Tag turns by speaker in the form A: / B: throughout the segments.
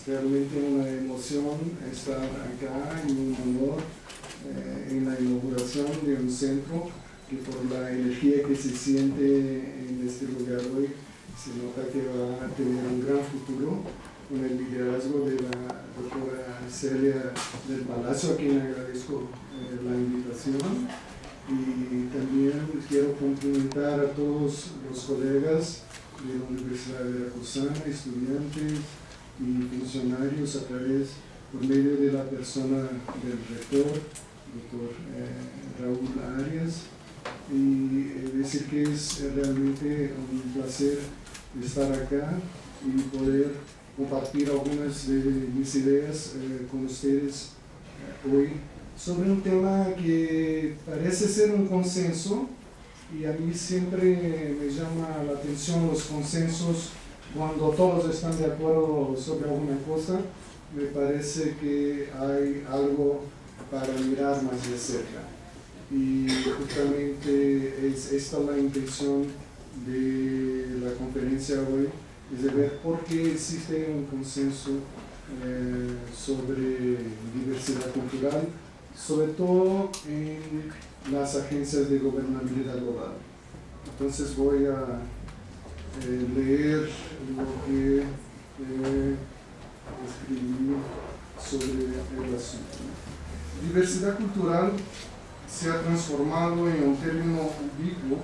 A: Es realmente una emoción estar acá y un honor en la inauguración de un centro que por la energía que se siente en este lugar hoy se nota que va a tener un gran futuro con el liderazgo de la doctora Celia del Palacio, a quien agradezco la invitación. Y también quiero cumplimentar a todos los colegas de la Universidad Veracruzana, estudiantes y funcionarios a través, por medio de la persona del rector, doctor Raúl Arias, y decir que es realmente un placer estar acá y poder compartir algunas de mis ideas con ustedes hoy sobre un tema que parece ser un consenso, y a mí siempre me llama la atención los consensos cuando todos están de acuerdo sobre alguna cosa. Me parece que hay algo para mirar más de cerca, y justamente es esta la intención de la conferencia hoy, es de ver por qué existe un consenso sobre diversidad cultural, sobre todo en las agencias de gobernabilidad global. Entonces voy a leer lo que escribí sobre el asunto. Diversidad cultural se ha transformado en un término ubicuo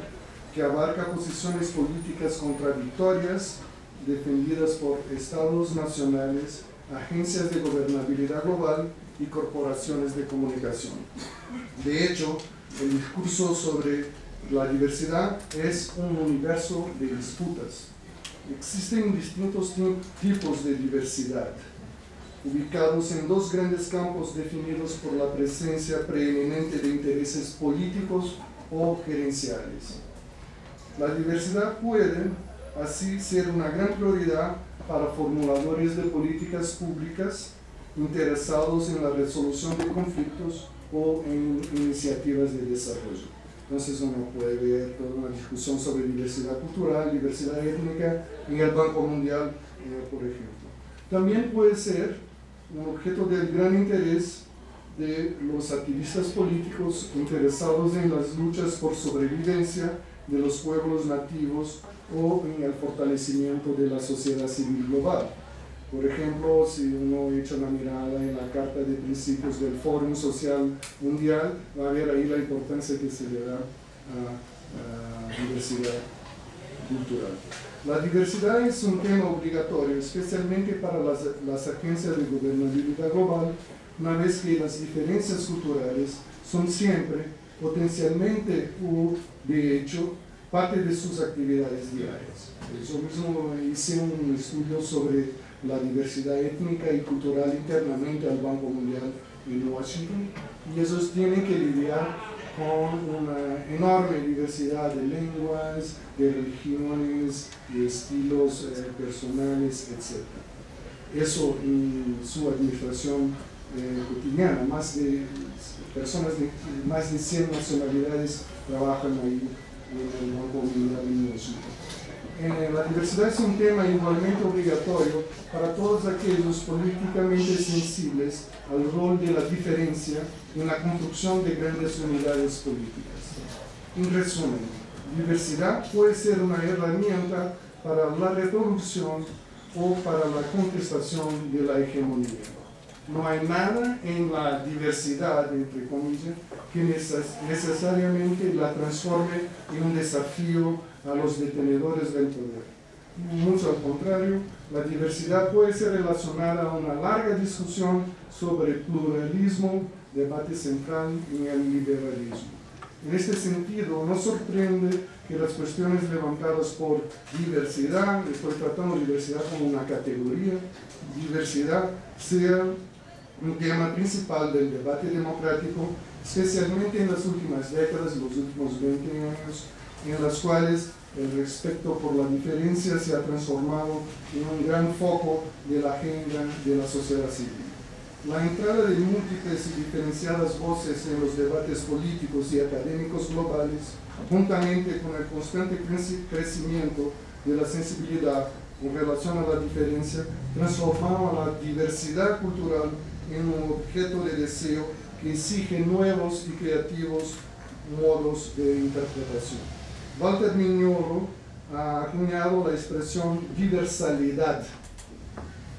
A: que abarca posiciones políticas contradictorias defendidas por estados nacionales, agencias de gobernabilidad global y corporaciones de comunicación. De hecho, el discurso sobre la diversidad es un universo de disputas. Existen distintos tipos de diversidad, ubicados en dos grandes campos definidos por la presencia preeminente de intereses políticos o gerenciales. La diversidad puede, así, ser una gran prioridad para formuladores de políticas públicas interesados en la resolución de conflictos o en iniciativas de desarrollo. Entonces uno puede ver toda una discusión sobre diversidad cultural, diversidad étnica en el Banco Mundial, por ejemplo. También puede ser un objeto del gran interés de los activistas políticos interesados en las luchas por sobrevivencia de los pueblos nativos o en el fortalecimiento de la sociedad civil global. Por ejemplo, si uno echa una mirada en la Carta de Principios del Fórum Social Mundial, va a ver ahí la importancia que se le da a diversidad cultural. La diversidad es un tema obligatorio, especialmente para las agencias de gobernabilidad global, una vez que las diferencias culturales son siempre, potencialmente o de hecho, parte de sus actividades diarias. Yo mismo hice un estudio sobre la diversidad étnica y cultural internamente al Banco Mundial en Washington, y ellos tienen que lidiar con una enorme diversidad de lenguas, de religiones, de estilos personales, etc. Eso en su administración cotidiana, más de personas de más de 100 nacionalidades trabajan ahí en el Banco Mundial en Washington. La diversidad es un tema igualmente obligatorio para todos aquellos políticamente sensibles al rol de la diferencia en la construcción de grandes unidades políticas. En resumen, diversidad puede ser una herramienta para la reproducción o para la contestación de la hegemonía. No hay nada en la diversidad, entre comillas, que necesariamente la transforme en un desafío a los detenedores del poder. Mucho al contrario, la diversidad puede ser relacionada a una larga discusión sobre pluralismo, debate central en el liberalismo. En este sentido, no sorprende que las cuestiones levantadas por diversidad, estoy tratando diversidad como una categoría, diversidad sea un tema principal del debate democrático, especialmente en las últimas décadas, los últimos 20 años, en las cuales el respeto por la diferencia se ha transformado en un gran foco de la agenda de la sociedad civil. La entrada de múltiples y diferenciadas voces en los debates políticos y académicos globales, juntamente con el constante crecimiento de la sensibilidad con relación a la diferencia, transformaron a la diversidad cultural en un objeto de deseo que exige nuevos y creativos modos de interpretación. Walter Mignolo ha acuñado la expresión diversalidad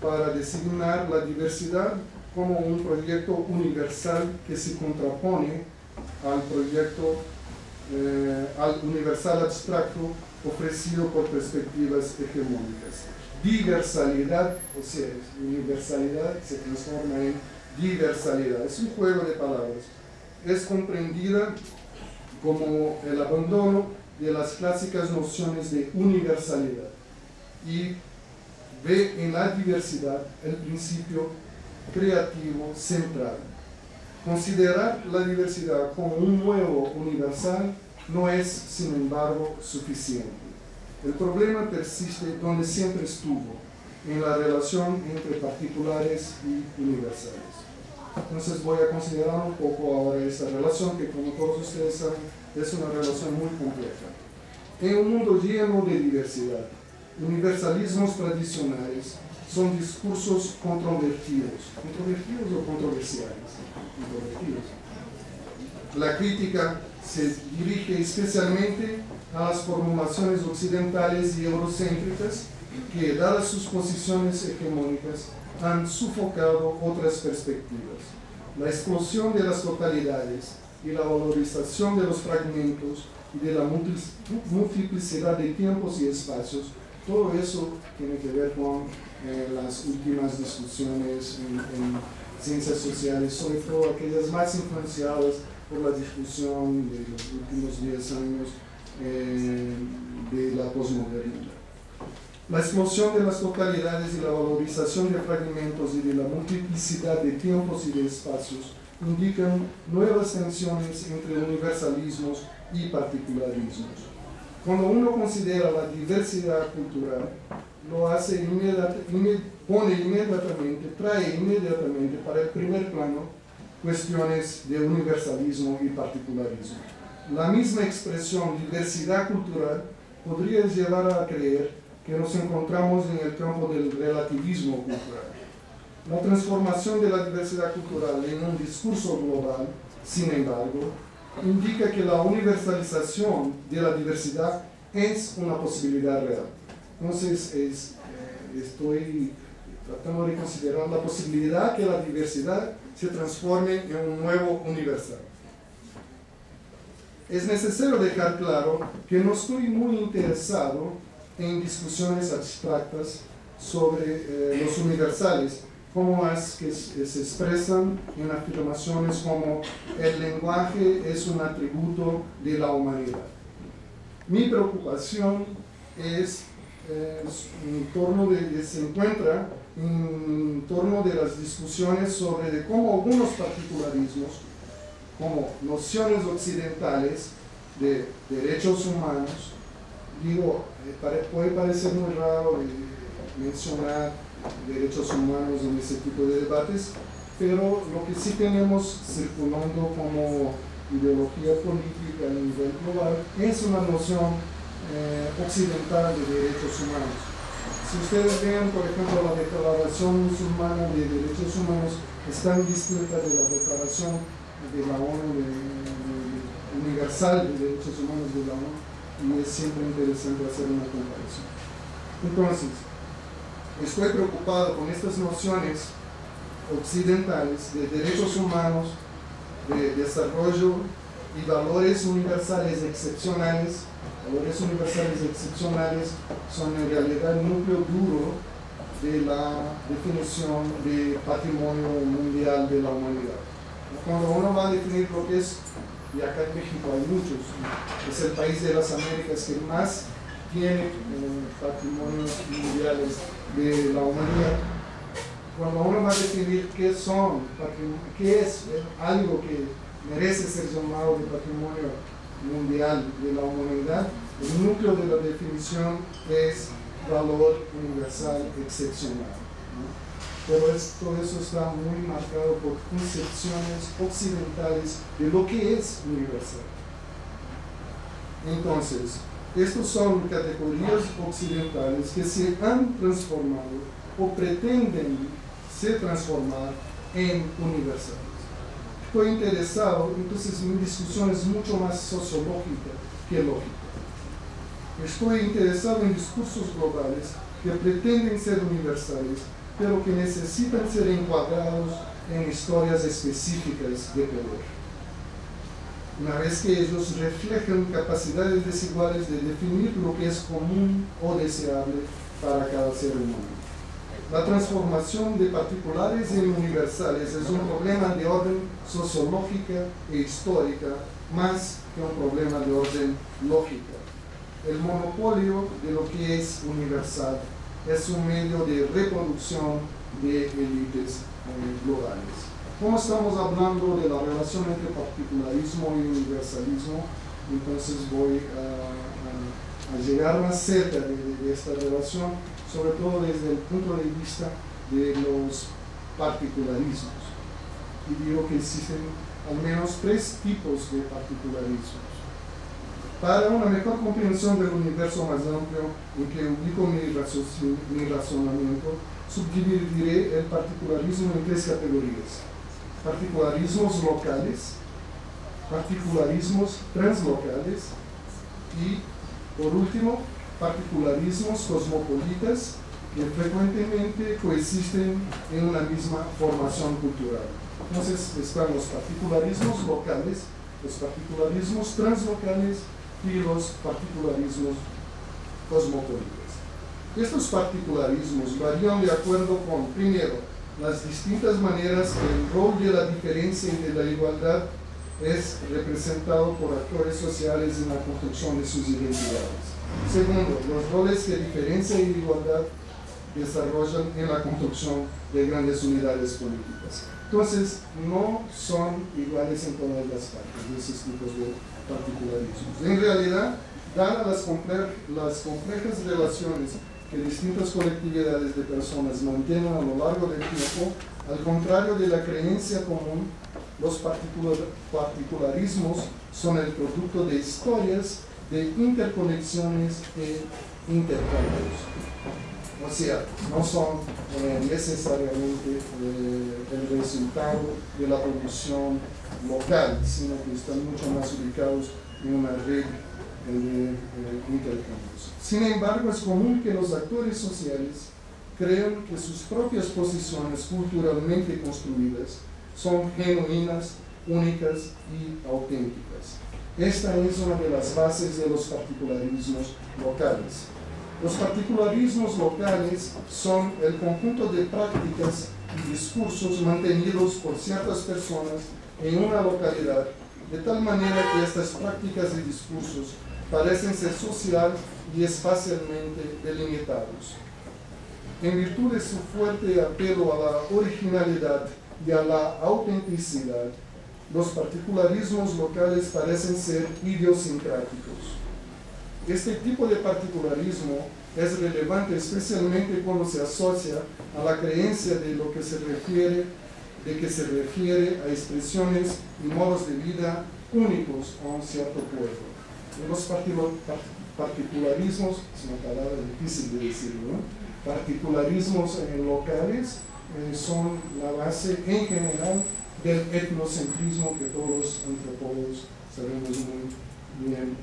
A: para designar la diversidad como un proyecto universal que se contrapone al proyecto al universal abstracto ofrecido por perspectivas hegemónicas. Diversalidad, o sea, universalidad se transforma en diversalidad. Es un juego de palabras. Es comprendida como el abandono de las clásicas nociones de universalidad y ve en la diversidad el principio creativo central. Considerar la diversidad como un nuevo universal no es, sin embargo, suficiente. El problema persiste donde siempre estuvo, en la relación entre particulares y universales. Entonces voy a considerar un poco ahora esta relación que, como todos ustedes saben, es una relación muy compleja. En un mundo lleno de diversidad, universalismos tradicionales son discursos controvertidos. ¿Controvertidos o controversiales? Controvertidos. La crítica se dirige especialmente a las formulaciones occidentales y eurocéntricas que, dadas sus posiciones hegemónicas, han sufocado otras perspectivas. La explosión de las totalidades y la valorización de los fragmentos y de la multiplicidad de tiempos y espacios, todo eso tiene que ver con las últimas discusiones en ciencias sociales, sobre todo aquellas más influenciadas por la discusión de los últimos 10 años de la posmodernidad. La explosión de las totalidades y la valorización de fragmentos y de la multiplicidad de tiempos y de espacios indican nuevas tensiones entre universalismos y particularismos. Cuando uno considera la diversidad cultural, lo hace trae inmediatamente para el primer plano cuestiones de universalismo y particularismo. La misma expresión diversidad cultural podría llevar a creer que nos encontramos en el campo del relativismo cultural. La transformación de la diversidad cultural en un discurso global, sin embargo, indica que la universalización de la diversidad es una posibilidad real. Entonces, estoy tratando de considerar la posibilidad que la diversidad se transforme en un nuevo universal. Es necesario dejar claro que no estoy muy interesado en discusiones abstractas sobre los universales, como las que se expresan en afirmaciones como el lenguaje es un atributo de la humanidad. Mi preocupación se encuentra en torno de las discusiones sobre de cómo algunos particularismos, como nociones occidentales de derechos humanos, puede parecer muy raro mencionar derechos humanos en ese tipo de debates, pero lo que sí tenemos circulando como ideología política a nivel global es una noción occidental de derechos humanos. Si ustedes ven, por ejemplo, la Declaración Musulmana de Derechos Humanos es tan distinta de la Declaración de la ONU Universal de Derechos Humanos de la ONU, y es siempre interesante hacer una comparación. Entonces, estoy preocupado con estas nociones occidentales de derechos humanos, de desarrollo y valores universales excepcionales. Valores universales excepcionales son en realidad el núcleo duro de la definición de patrimonio mundial de la humanidad. Cuando uno va a definir lo que es, y acá en México hay muchos, es el país de las Américas que más tiene patrimonios mundiales de la humanidad. Cuando uno va a definir qué es algo que merece ser llamado de patrimonio mundial de la humanidad, el núcleo de la definición es valor universal excepcional, ¿no? Pero todo eso está muy marcado por concepciones occidentales de lo que es universal. Entonces, Estos son categorías occidentales que se han transformado o pretenden se transformar en universales. Estoy interesado, entonces mi discusión es mucho más sociológica que lógica. Estoy interesado en discursos globales que pretenden ser universales, pero que necesitan ser encuadrados en historias específicas de poder. Una vez que ellos reflejan capacidades desiguales de definir lo que es común o deseable para cada ser humano. La transformación de particulares en universales es un problema de orden sociológica e histórica más que un problema de orden lógica. El monopolio de lo que es universal es un medio de reproducción de élites globales. Como estamos hablando de la relación entre particularismo y universalismo, entonces voy a llegar más cerca de esta relación, sobre todo desde el punto de vista de los particularismos. Y digo que existen al menos 3 tipos de particularismos. Para una mejor comprensión del universo más amplio en que ubico mi razonamiento, subdividiré el particularismo en 3 categorías: particularismos locales, particularismos translocales y, por último, particularismos cosmopolitas que frecuentemente coexisten en una misma formación cultural. Entonces están los particularismos locales, los particularismos translocales y los particularismos cosmopolitas. Estos particularismos varían de acuerdo con, primero, las distintas maneras que el rol de la diferencia y de la igualdad es representado por actores sociales en la construcción de sus identidades. Segundo, los roles que diferencia y igualdad desarrollan en la construcción de grandes unidades políticas. Entonces, no son iguales en todas las partes de esos tipos de particularismos. En realidad, dadas las complejas relaciones que distintas colectividades de personas mantienen a lo largo del tiempo, al contrario de la creencia común, los particularismos son el producto de historias, de interconexiones e intercambios. O sea, no son necesariamente el resultado de la producción local, sino que están mucho más ubicados en una red de intercambios. Sin embargo, es común que los actores sociales crean que sus propias posiciones culturalmente construidas son genuinas, únicas y auténticas. Esta es una de las bases de los particularismos locales. Los particularismos locales son el conjunto de prácticas y discursos mantenidos por ciertas personas en una localidad, de tal manera que estas prácticas y discursos parecen ser social y espacialmente delimitados. En virtud de su fuerte apelo a la originalidad y a la autenticidad, los particularismos locales parecen ser idiosincráticos. Este tipo de particularismo es relevante especialmente cuando se asocia a la creencia de que se refiere a expresiones y modos de vida únicos a un cierto pueblo. Los particularismos, es una palabra difícil de decirlo, ¿no? Particularismos locales son la base en general del etnocentrismo que todos los antropólogos sabemos muy bien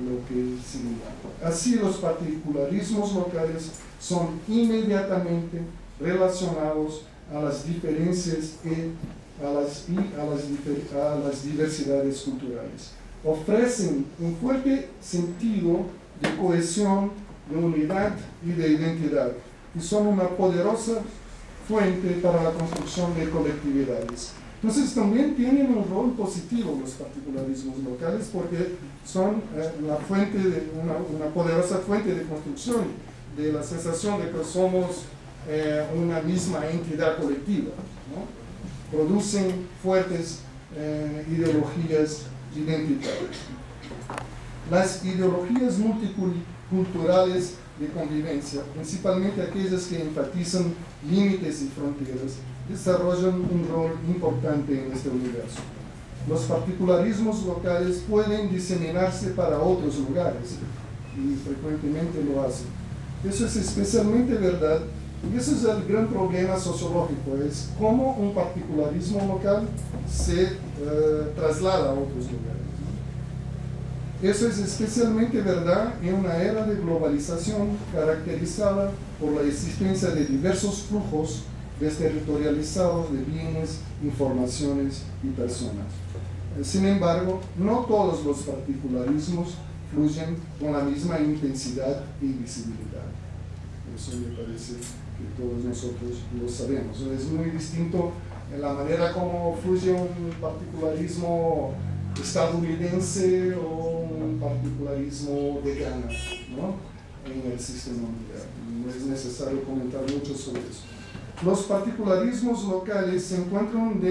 A: lo que significa. Así, los particularismos locales son inmediatamente relacionados a las diferencias y a las diversidades culturales. Ofrecen un fuerte sentido de cohesión, de unidad y de identidad, y son una poderosa fuente para la construcción de colectividades. Entonces también tienen un rol positivo los particularismos locales, porque son una poderosa fuente de construcción de la sensación de que somos una misma entidad colectiva, ¿no? Producen fuertes ideologías identitarias. Las ideologías multiculturales de convivencia, principalmente aquellas que enfatizan límites y fronteras, desarrollan un rol importante en este universo. Los particularismos locales pueden diseminarse para otros lugares, y frecuentemente lo hacen. Eso es especialmente verdad, y ese es el gran problema sociológico, es cómo un particularismo local se traslada a otros lugares. Eso es especialmente verdad en una era de globalización caracterizada por la existencia de diversos flujos desterritorializados de bienes, informaciones y personas. Sin embargo, no todos los particularismos fluyen con la misma intensidad y visibilidad. Eso me parece que todos nosotros lo sabemos. Es muy distinto en la manera como fluye un particularismo estadounidense o un particularismo de Ghana, ¿no?, en el sistema mundial. No es necesario comentar mucho sobre eso. Los particularismos locales se encuentran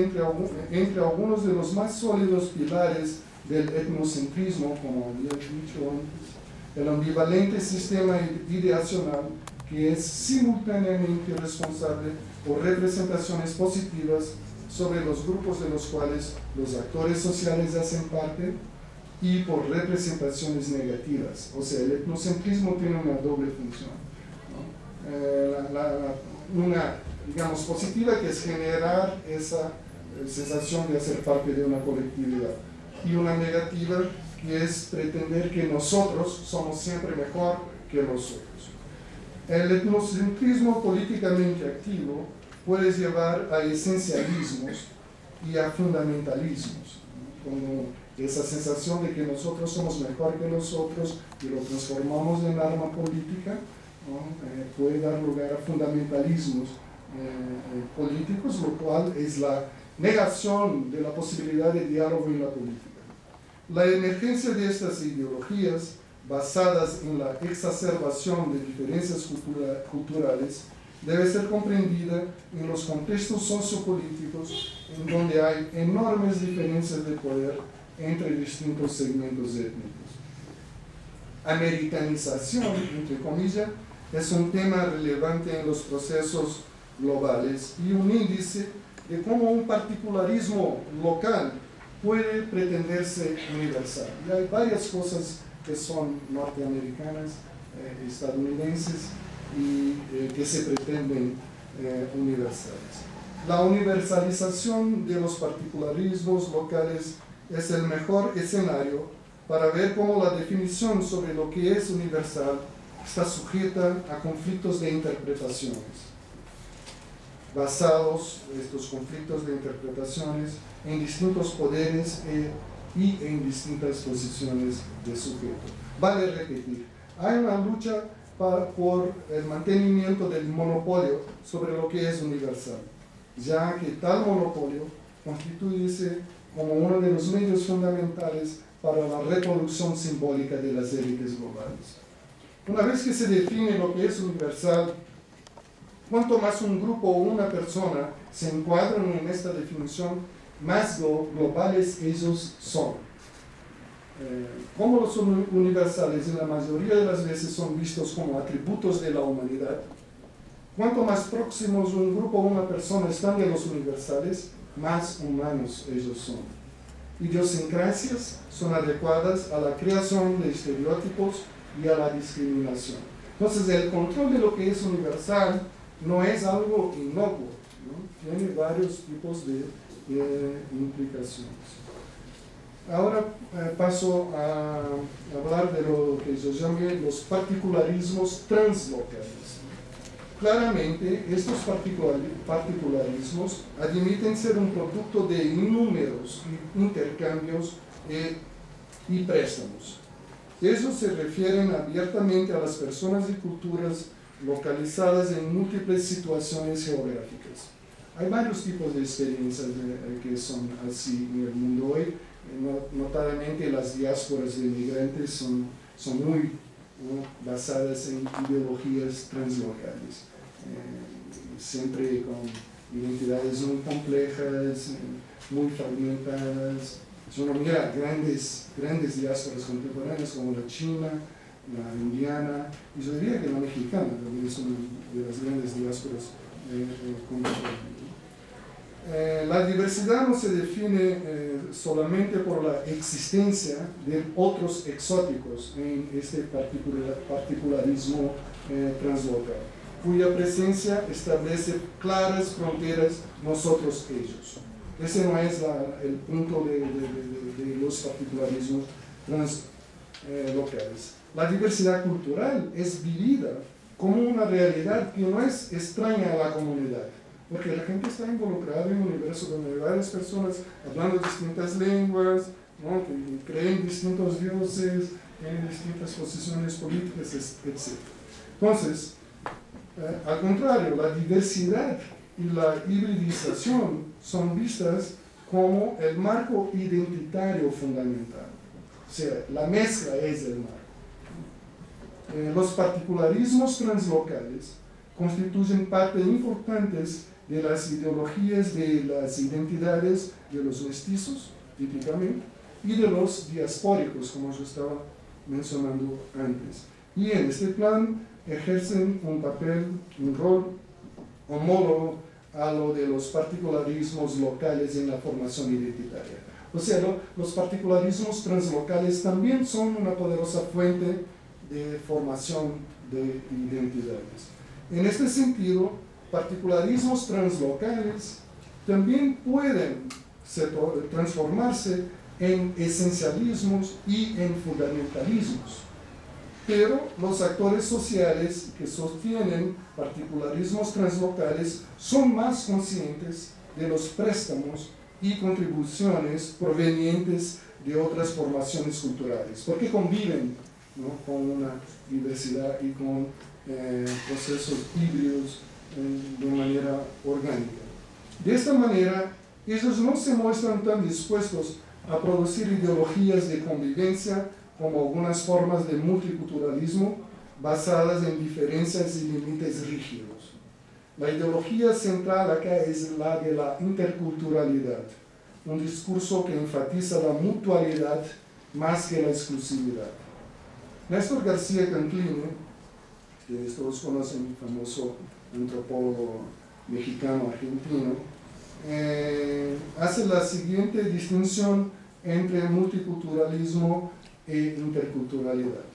A: entre algunos de los más sólidos pilares del etnocentrismo, como había dicho antes, el ambivalente sistema ideacional que es simultáneamente responsable por representaciones positivas sobre los grupos de los cuales los actores sociales hacen parte y por representaciones negativas. O sea, el etnocentrismo tiene una doble función, ¿no? Una, digamos, positiva, que es generar esa sensación de hacer parte de una colectividad, y una negativa, que es pretender que nosotros somos siempre mejor que los otros. El etnocentrismo políticamente activo puede llevar a esencialismos y a fundamentalismos, como esa sensación de que nosotros somos mejor que los otros y lo transformamos en arma política, ¿no? Puede dar lugar a fundamentalismos políticos, lo cual es la negación de la posibilidad de diálogo en la política. La emergencia de estas ideologías, basadas en la exacerbación de diferencias culturales, debe ser comprendida en los contextos sociopolíticos en donde hay enormes diferencias de poder entre distintos segmentos étnicos. Americanización, entre comillas, es un tema relevante en los procesos globales y un índice de cómo un particularismo local puede pretenderse universal. Y hay varias cosas que son norteamericanas, estadounidenses, y que se pretenden universales. La universalización de los particularismos locales es el mejor escenario para ver cómo la definición sobre lo que es universal está sujeta a conflictos de interpretaciones, basados estos conflictos de interpretaciones en distintos poderes y en distintas posiciones de sujeto. Vale repetir, hay una lucha por el mantenimiento del monopolio sobre lo que es universal, ya que tal monopolio constituye como uno de los medios fundamentales para la reproducción simbólica de las élites globales. Una vez que se define lo que es universal, cuanto más un grupo o una persona se encuadran en esta definición, más globales ellos son. Como los universales en la mayoría de las veces son vistos como atributos de la humanidad, cuanto más próximos un grupo o una persona están de los universales, más humanos ellos son. Idiosincrasias son adecuadas a la creación de estereotipos y a la discriminación. Entonces, el control de lo que es universal no es algo inocuo, ¿no? Tiene varios tipos de implicaciones. Ahora paso a hablar de lo que yo llamé los particularismos translocales. Claramente, estos particularismos admiten ser un producto de innúmeros intercambios y préstamos. Ellos se refieren abiertamente a las personas y culturas localizadas en múltiples situaciones geográficas. Hay varios tipos de experiencias que son así en el mundo hoy. Notadamente las diásporas de inmigrantes son muy basadas en ideologías translocales, siempre con identidades muy complejas, muy fragmentadas. Si uno mira grandes diásporas contemporáneas como la china, la indiana, y yo diría que la mexicana también es una de las grandes diásporas contemporáneas. La diversidad no se define solamente por la existencia de otros exóticos en este particularismo translocal, cuya presencia establece claras fronteras nosotros-ellos. Ese no es el punto de los particularismos translocales. La diversidad cultural es vivida como una realidad que no es extraña a la comunidad, porque la gente está involucrada en un universo donde hay varias personas hablando distintas lenguas, ¿no?, que creen distintos dioses, en distintas posiciones políticas, etc. Entonces, al contrario, la diversidad y la hibridización son vistas como el marco identitario fundamental. O sea, la mezcla es el marco. Los particularismos translocales constituyen parte importantes de las ideologías de las identidades de los mestizos, típicamente, y de los diaspóricos, como yo estaba mencionando antes. Y en este plan ejercen un papel, un rol homólogo a lo de los particularismos locales en la formación identitaria. O sea, los particularismos translocales también son una poderosa fuente de formación de identidades. En este sentido, particularismos translocales también pueden transformarse en esencialismos y en fundamentalismos, pero los actores sociales que sostienen particularismos translocales son más conscientes de los préstamos y contribuciones provenientes de otras formaciones culturales, porque conviven, ¿no?, con una diversidad y con procesos híbridos de manera orgánica. De esta manera, ellos no se muestran tan dispuestos a producir ideologías de convivencia como algunas formas de multiculturalismo basadas en diferencias y límites rígidos. La ideología central acá es la de la interculturalidad, un discurso que enfatiza la mutualidad más que la exclusividad. Néstor García Canclini, que todos conocen, famoso antropólogo mexicano-argentino, hace la siguiente distinción entre multiculturalismo e interculturalidad.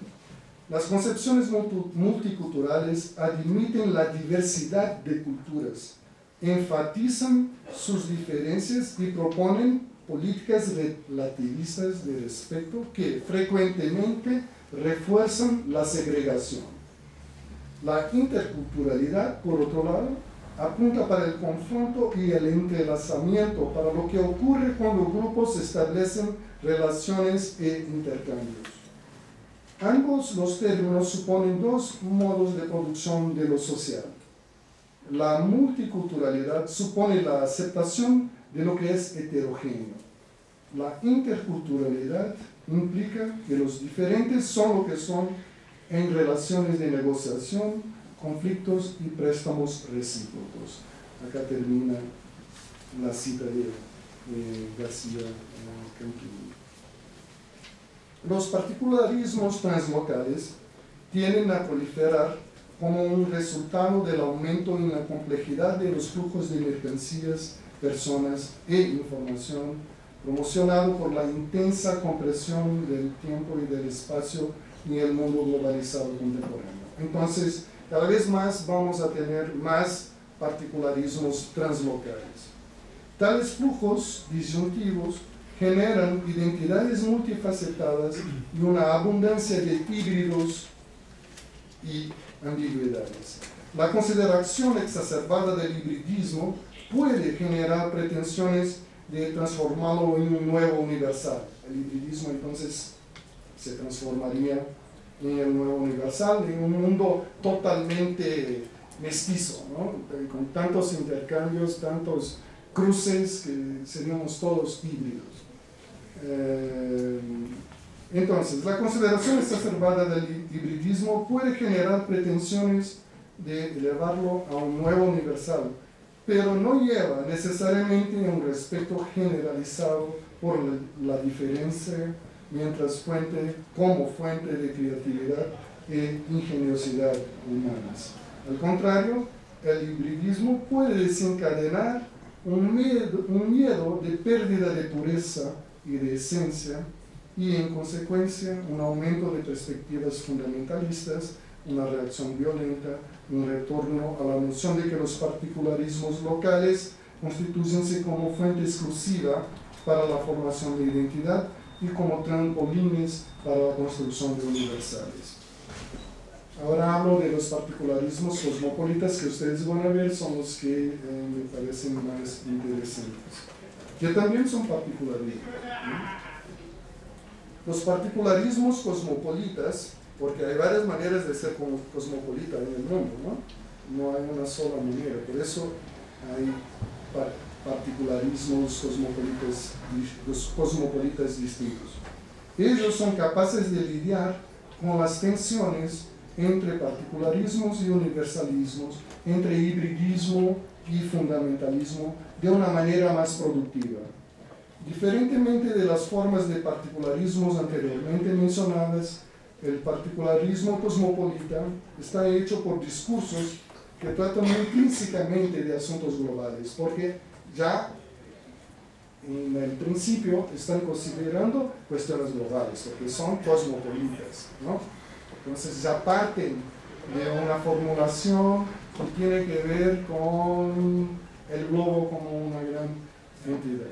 A: Las concepciones multiculturales admiten la diversidad de culturas, enfatizan sus diferencias y proponen políticas relativistas de respeto que frecuentemente refuerzan la segregación. La interculturalidad, por otro lado, apunta para el confronto y el entrelazamiento, para lo que ocurre cuando grupos establecen relaciones e intercambios. Ambos los términos suponen dos modos de producción de lo social. La multiculturalidad supone la aceptación de lo que es heterogéneo. La interculturalidad implica que los diferentes son lo que son en relaciones de negociación, conflictos y préstamos recíprocos. Acá termina la cita de García Canclini. Los particularismos translocales tienden a proliferar como un resultado del aumento en la complejidad de los flujos de mercancías, personas e información, promocionado por la intensa compresión del tiempo y del espacio en el mundo globalizado contemporáneo. Entonces, cada vez más vamos a tener más particularismos translocales. Tales flujos disyuntivos generan identidades multifacetadas y una abundancia de híbridos y ambigüedades. La consideración exacerbada del hibridismo puede generar pretensiones de transformarlo en un nuevo universal. El hibridismo entonces se transformaría en el nuevo universal, en un mundo totalmente mestizo, ¿no?, con tantos intercambios, tantos cruces, que seríamos todos híbridos. Entonces, la consideración exacerbada del hibridismo puede generar pretensiones de elevarlo a un nuevo universal, pero no lleva necesariamente a un respeto generalizado por la diferencia como fuente de creatividad e ingeniosidad humanas. Al contrario, el hibridismo puede desencadenar un miedo de pérdida de pureza y de esencia, y en consecuencia un aumento de perspectivas fundamentalistas, una reacción violenta, un retorno a la noción de que los particularismos locales constituyense como fuente exclusiva para la formación de identidad y como trampolines para la construcción de universales. Ahora hablo de los particularismos cosmopolitas que ustedes van a ver, son los que me parecen más interesantes, que también son particularismos, ¿no? Los particularismos cosmopolitas, porque hay varias maneras de ser cosmopolita en el mundo, ¿no? No hay una sola manera, por eso hay particularismos cosmopolitas distintos. Ellos son capaces de lidiar con las tensiones entre particularismos y universalismos, entre hibridismo y fundamentalismo, de una manera más productiva. Diferentemente de las formas de particularismos anteriormente mencionadas, el particularismo cosmopolita está hecho por discursos que tratan intrínsecamente de asuntos globales, porque ya en el principio están considerando cuestiones globales, porque son cosmopolitas, ¿no? Entonces ya parten de una formulación que tiene que ver con el globo como una gran entidad.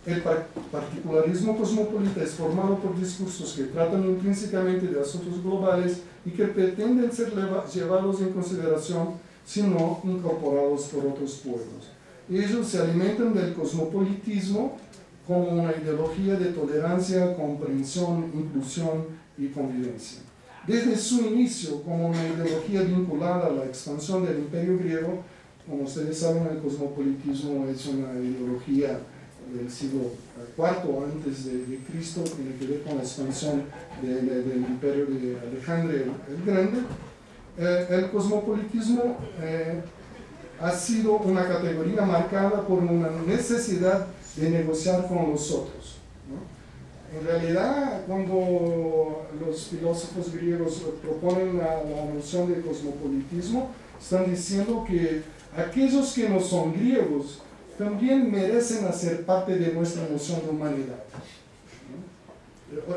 A: El particularismo cosmopolita es formado por discursos que tratan intrínsecamente de asuntos globales y que pretenden ser llevados en consideración, sino incorporados por otros pueblos. Ellos se alimentan del cosmopolitismo como una ideología de tolerancia, comprensión, inclusión y convivencia. Desde su inicio, como una ideología vinculada a la expansión del Imperio griego, como ustedes saben, el cosmopolitismo es una ideología del siglo IV antes de Cristo, tiene que ver con la expansión del imperio de Alejandro el Grande. El cosmopolitismo ha sido una categoría marcada por una necesidad de negociar con los otros, ¿no? En realidad, cuando los filósofos griegos proponen la noción de cosmopolitismo, están diciendo que aquellos que no son griegos también merecen hacer parte de nuestra noción de humanidad, ¿no?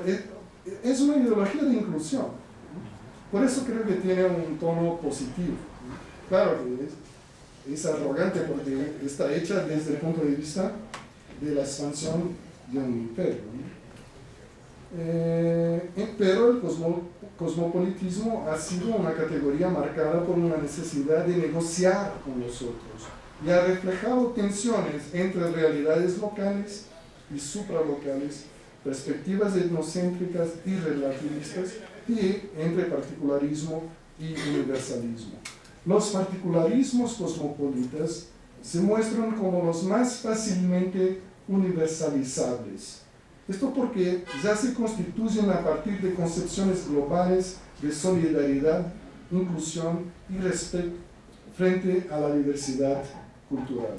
A: Es una ideología de inclusión, ¿no? Por eso creo que tiene un tono positivo, ¿no? Claro que es arrogante porque está hecha desde el punto de vista de la expansión de un imperio, ¿no? Pero el cosmopolitismo ha sido una categoría marcada por una necesidad de negociar con los otros y ha reflejado tensiones entre realidades locales y supralocales, perspectivas etnocéntricas y relativistas, y entre particularismo y universalismo. Los particularismos cosmopolitas se muestran como los más fácilmente universalizables. Esto porque ya se constituyen a partir de concepciones globales de solidaridad, inclusión y respeto frente a la diversidad cultural.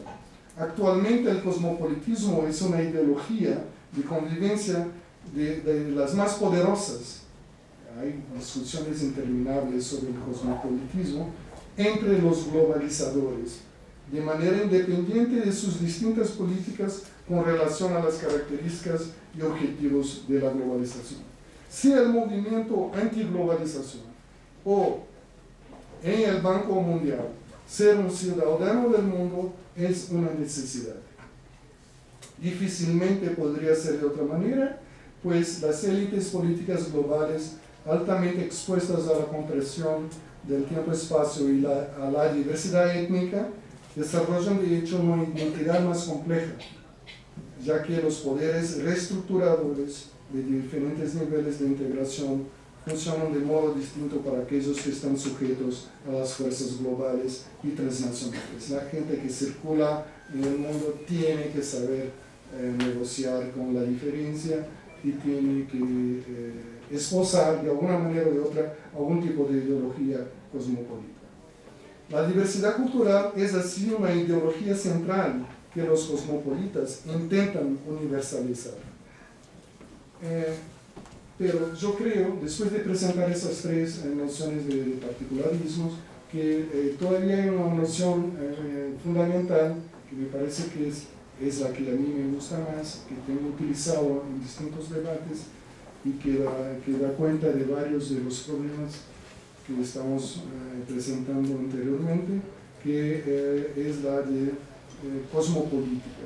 A: Actualmente el cosmopolitismo es una ideología de convivencia de las más poderosas. Hay discusiones interminables sobre el cosmopolitismo entre los globalizadores, de manera independiente de sus distintas políticas con relación a las características y objetivos de la globalización. Sea el movimiento antiglobalización o en el Banco Mundial, ser un ciudadano del mundo es una necesidad. Difícilmente podría ser de otra manera, pues las élites políticas globales, altamente expuestas a la compresión del tiempo-espacio y a la diversidad étnica, desarrollan de hecho una identidad más compleja, ya que los poderes reestructuradores de diferentes niveles de integración funcionan de modo distinto para aquellos que están sujetos a las fuerzas globales y transnacionales. La gente que circula en el mundo tiene que saber negociar con la diferencia y tiene que esposar de alguna manera o de otra algún tipo de ideología cosmopolita. La diversidad cultural es así una ideología central que los cosmopolitas intentan universalizar. Pero yo creo, después de presentar esas tres nociones de particularismos, que todavía hay una noción fundamental que me parece que es la que a mí me gusta más, que tengo utilizado en distintos debates y que da cuenta de varios de los problemas que estamos presentando anteriormente, que es la de cosmopolítica.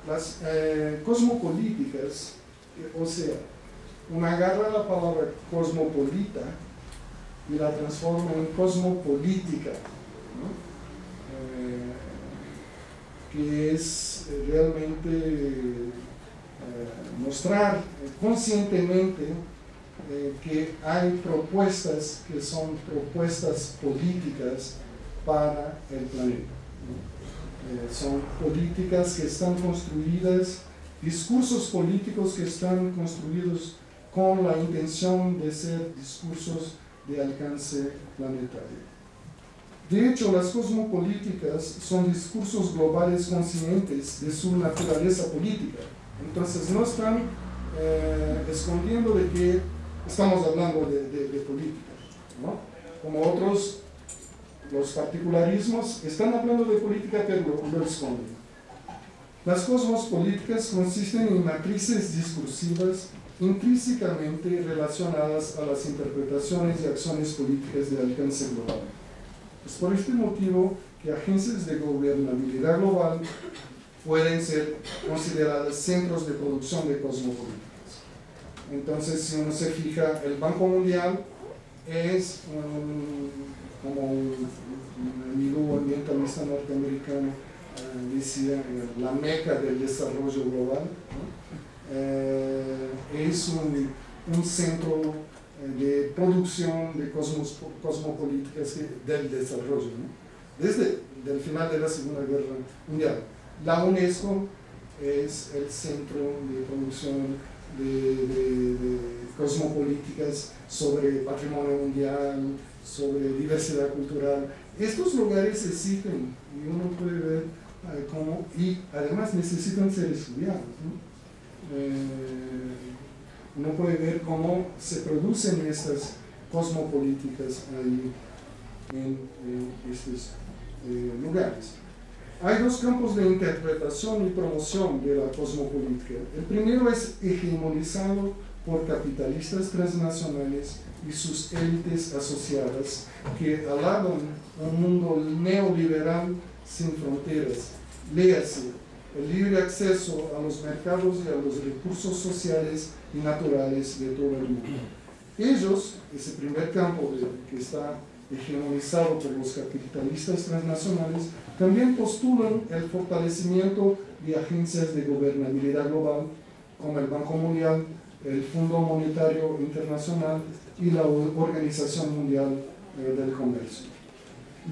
A: Las cosmopolíticas, o sea, uno agarra la palabra cosmopolita y la transforma en cosmopolítica, ¿no? Que es realmente mostrar conscientemente que hay propuestas que son propuestas políticas para el planeta, ¿no? Son políticas que están construidas, discursos políticos que están construidos con la intención de ser discursos de alcance planetario. De hecho, las cosmopolíticas son discursos globales conscientes de su naturaleza política. Entonces, no están escondiendo de que estamos hablando de política, ¿no? Como otros, los particularismos, están hablando de política, pero lo esconden. Las cosmopolíticas consisten en matrices discursivas intrínsecamente relacionadas a las interpretaciones y acciones políticas de alcance global. Es por este motivo que agencias de gobernabilidad global pueden ser consideradas centros de producción de cosmopolíticas. Entonces, si uno se fija, el Banco Mundial es como un amigo ambientalista norteamericano decía, la meca del desarrollo global, ¿no? Es un centro de producción de cosmopolíticas del desarrollo, ¿no? Desde el final de la Segunda Guerra Mundial. La UNESCO es el centro de producción de cosmopolíticas sobre patrimonio mundial, sobre diversidad cultural. Estos lugares existen y uno puede ver cómo, y además necesitan ser estudiados, ¿no? Uno puede ver cómo se producen estas cosmopolíticas ahí en estos lugares. Hay dos campos de interpretación y promoción de la cosmopolítica. El primero es hegemonizado por capitalistas transnacionales y sus élites asociadas que alaban un mundo neoliberal sin fronteras. Léase, el libre acceso a los mercados y a los recursos sociales y naturales de todo el mundo. Ellos, ese primer campo que está hegemonizado por los capitalistas transnacionales, también postulan el fortalecimiento de agencias de gobernabilidad global como el Banco Mundial, el Fondo Monetario Internacional y la Organización Mundial del Comercio.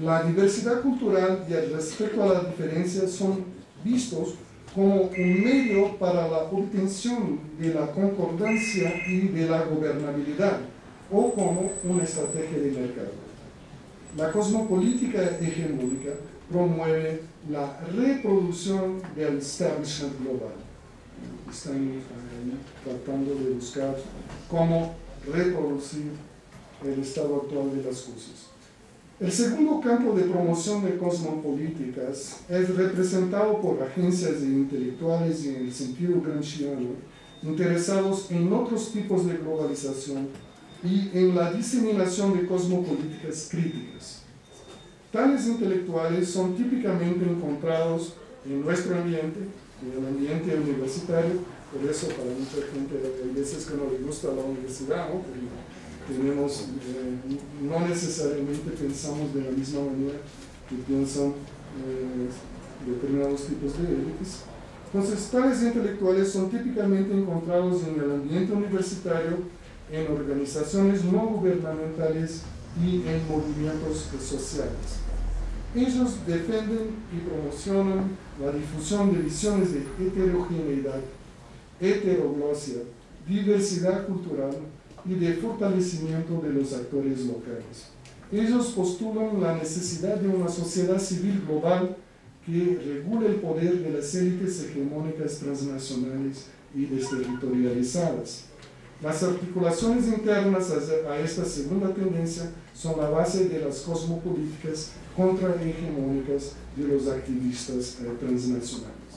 A: La diversidad cultural y el respeto a la diferencia son vistos como un medio para la obtención de la concordancia y de la gobernabilidad, o como una estrategia de mercado. La cosmopolítica hegemónica promueve la reproducción del establishment global. Están tratando de buscar cómo reproducir el estado actual de las cosas. El segundo campo de promoción de cosmopolíticas es representado por agencias de intelectuales y en el sentido gramsciano interesados en otros tipos de globalización y en la diseminación de cosmopolíticas críticas. Tales intelectuales son típicamente encontrados en nuestro ambiente, en el ambiente universitario. Por eso para mucha gente hay veces que no le gusta la universidad, ¿no? Porque tenemos, no necesariamente pensamos de la misma manera que piensan determinados tipos de élites. Entonces, tales intelectuales son típicamente encontrados en el ambiente universitario, en organizaciones no gubernamentales y en movimientos sociales. Ellos defienden y promocionan la difusión de visiones de heterogeneidad, heteroglosia, diversidad cultural y de fortalecimiento de los actores locales. Ellos postulan la necesidad de una sociedad civil global que regule el poder de las élites hegemónicas transnacionales y desterritorializadas. Las articulaciones internas a esta segunda tendencia son la base de las cosmopolíticas contrahegemónicas de los activistas transnacionales.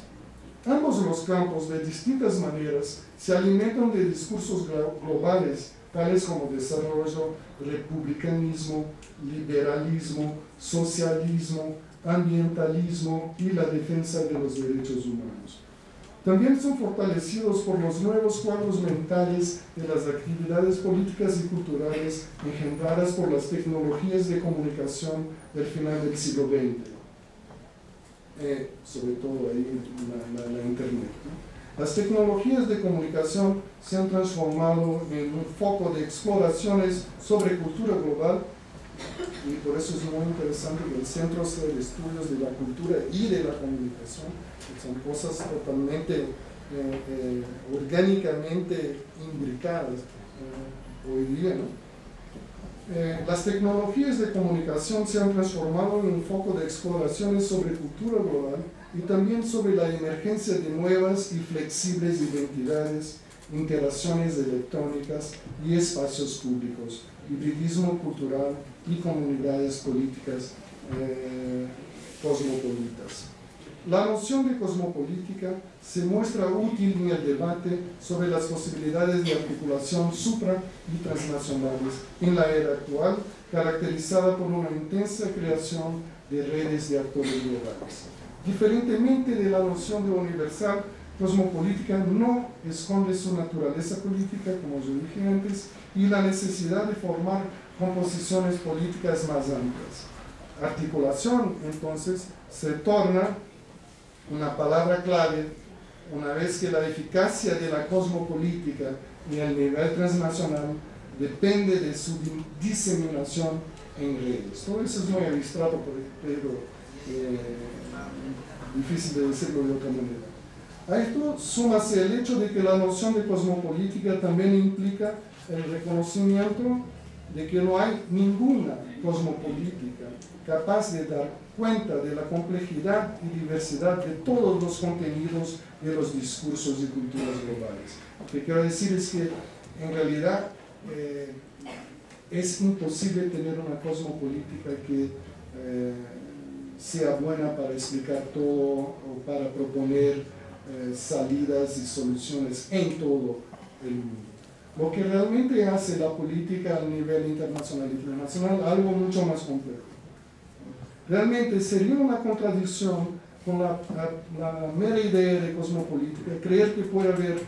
A: Ambos los campos, de distintas maneras, se alimentan de discursos globales, tales como desarrollo, republicanismo, liberalismo, socialismo, ambientalismo y la defensa de los derechos humanos. También son fortalecidos por los nuevos cuadros mentales de las actividades políticas y culturales engendradas por las tecnologías de comunicación del final del siglo XX. Sobre todo ahí la Internet, ¿no? Las tecnologías de comunicación se han transformado en un foco de exploraciones sobre cultura global, y por eso es muy interesante que el Centro de Estudios de la Cultura y de la Comunicación, que son cosas totalmente orgánicamente imbricadas hoy día, ¿no? Las tecnologías de comunicación se han transformado en un foco de exploraciones sobre cultura global y también sobre la emergencia de nuevas y flexibles identidades, interacciones electrónicas y espacios públicos, hibridismo cultural y comunidades políticas cosmopolitas. La noción de cosmopolítica se muestra útil en el debate sobre las posibilidades de articulación supra y transnacionales en la era actual, caracterizada por una intensa creación de redes de actores globales. Diferentemente de la noción de universal, cosmopolítica no esconde su naturaleza política, como yo dije antes, y la necesidad de formar composiciones políticas más amplias. Articulación, entonces, se torna una palabra clave una vez que la eficacia de la cosmopolítica en el nivel transnacional depende de su diseminación en redes. Todo eso es muy abstracto, pero difícil de decirlo de otra manera. A esto súmase el hecho de que la noción de cosmopolítica también implica el reconocimiento de que no hay ninguna cosmopolítica capaz de dar cuenta de la complejidad y diversidad de todos los contenidos de los discursos y culturas globales. Lo que quiero decir es que en realidad es imposible tener una cosmopolítica que sea buena para explicar todo o para proponer salidas y soluciones en todo el mundo. Lo que realmente hace la política a nivel internacional y internacional algo mucho más complejo. Realmente sería una contradicción con la mera idea de cosmopolítica creer que puede haber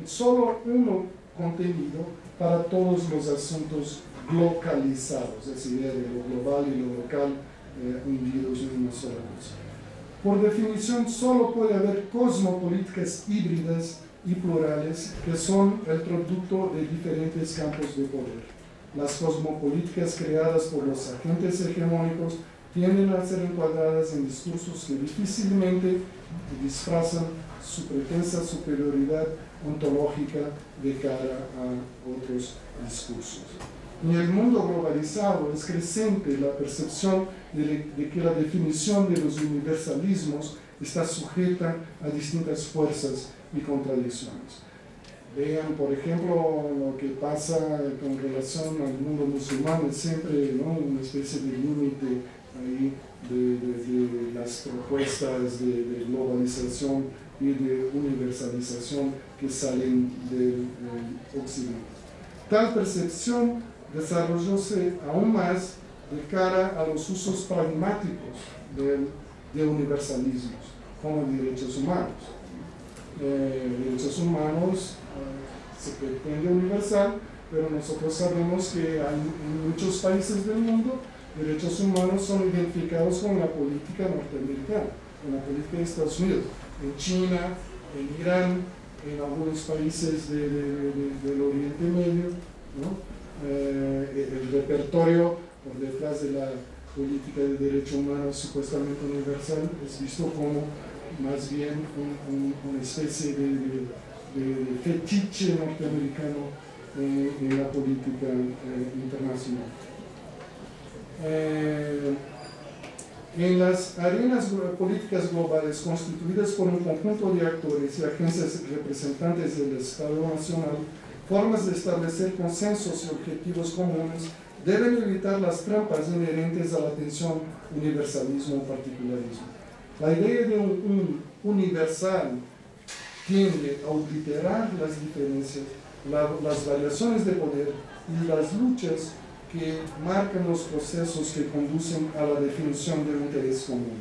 A: solo un contenido para todos los asuntos localizados, esa idea de lo global y lo local hundidos en una sola cosa. Por definición, solo puede haber cosmopolíticas híbridas y plurales que son el producto de diferentes campos de poder. Las cosmopolíticas creadas por los agentes hegemónicos tienden a ser encuadradas en discursos que difícilmente disfrazan su pretensa superioridad ontológica de cara a otros discursos. En el mundo globalizado es creciente la percepción de que la definición de los universalismos está sujeta a distintas fuerzas y contradicciones. Vean, por ejemplo, lo que pasa con relación al mundo musulmán, es siempre, ¿no?, una especie de límite ahí de las propuestas de globalización y de universalización que salen del occidente. Tal percepción desarrollóse aún más de cara a los usos pragmáticos de universalismos, como derechos humanos. Derechos humanos se pretende universal, pero nosotros sabemos que hay en muchos países del mundo derechos humanos son identificados con la política norteamericana, con la política de Estados Unidos, en China, en Irán, en algunos países del Oriente Medio, ¿no? El repertorio por detrás de la política de derechos humanos supuestamente universal es visto como más bien una especie de fetiche norteamericano en la política internacional. En las arenas políticas globales constituidas por un conjunto de actores y agencias representantes del Estado Nacional, formas de establecer consensos y objetivos comunes deben evitar las trampas inherentes a la tensión universalismo o particularismo. La idea de un universal tiende a obliterar las diferencias, las variaciones de poder y las luchas que marcan los procesos que conducen a la definición de un interés común.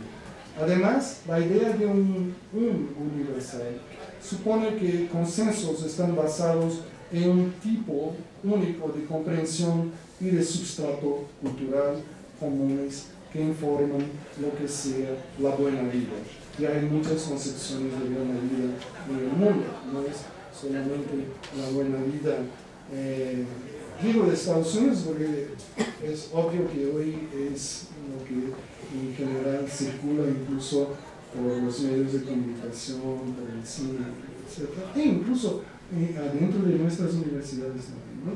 A: Además, la idea de un universal supone que consensos están basados en un tipo único de comprensión y de substrato cultural comunes que informan lo que sea la buena vida. Y hay muchas concepciones de buena vida en el mundo, no es solamente la buena vida. Digo de Estados Unidos porque es obvio que hoy es lo que en general circula incluso por los medios de comunicación, por el cine, etc. E incluso adentro de nuestras universidades también, ¿no?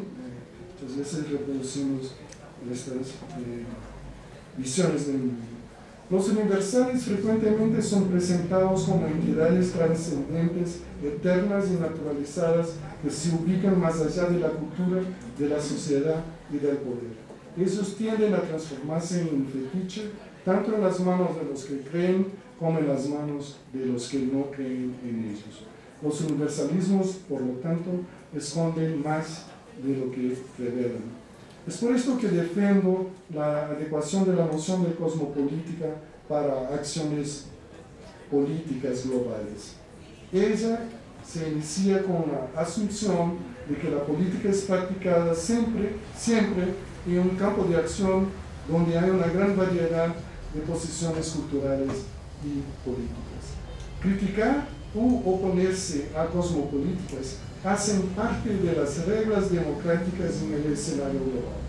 A: Muchas veces reproducimos estas visiones del mundo. Los universales frecuentemente son presentados como entidades trascendentes, eternas y naturalizadas que se ubican más allá de la cultura, de la sociedad y del poder. Esos tienden a transformarse en un fetiche, tanto en las manos de los que creen como en las manos de los que no creen en ellos. Los universalismos, por lo tanto, esconden más de lo que revelan. Es por esto que defiendo la adecuación de la noción de cosmopolítica para acciones políticas globales. Ella se inicia con la asunción de que la política es practicada siempre en un campo de acción donde hay una gran variedad de posiciones culturales y políticas. Criticar u oponerse a cosmopolíticas hacen parte de las reglas democráticas en el escenario global.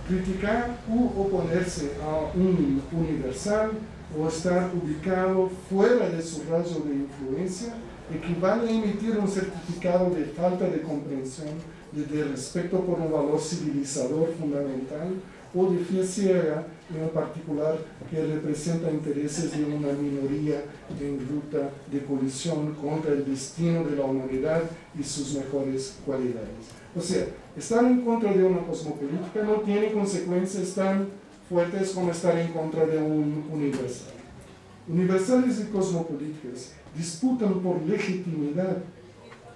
A: Criticar u oponerse a un universal o estar ubicado fuera de su radio de influencia equivale a emitir un certificado de falta de comprensión, de respeto por un valor civilizador fundamental o de fe ciega en particular que representa intereses de una minoría en ruta de colisión contra el destino de la humanidad y sus mejores cualidades. O sea, estar en contra de una cosmopolítica no tiene consecuencias tan fuertes como estar en contra de un universal. Universales y cosmopolíticas disputan por legitimidad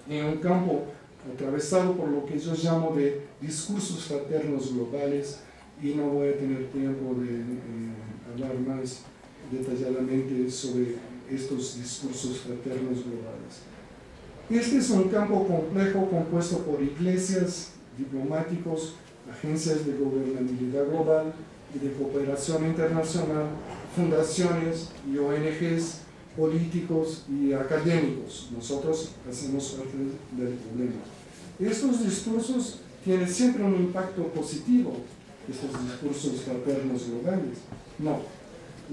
A: en un campo atravesado por lo que yo llamo de discursos fraternos globales, y no voy a tener tiempo de hablar más detalladamente sobre estos discursos fraternos globales. Este es un campo complejo compuesto por iglesias, diplomáticos, agencias de gobernabilidad global y de cooperación internacional, fundaciones y ONGs, políticos y académicos. Nosotros hacemos parte del problema. Estos discursos tienen siempre un impacto positivo, estos discursos fraternos globales. No,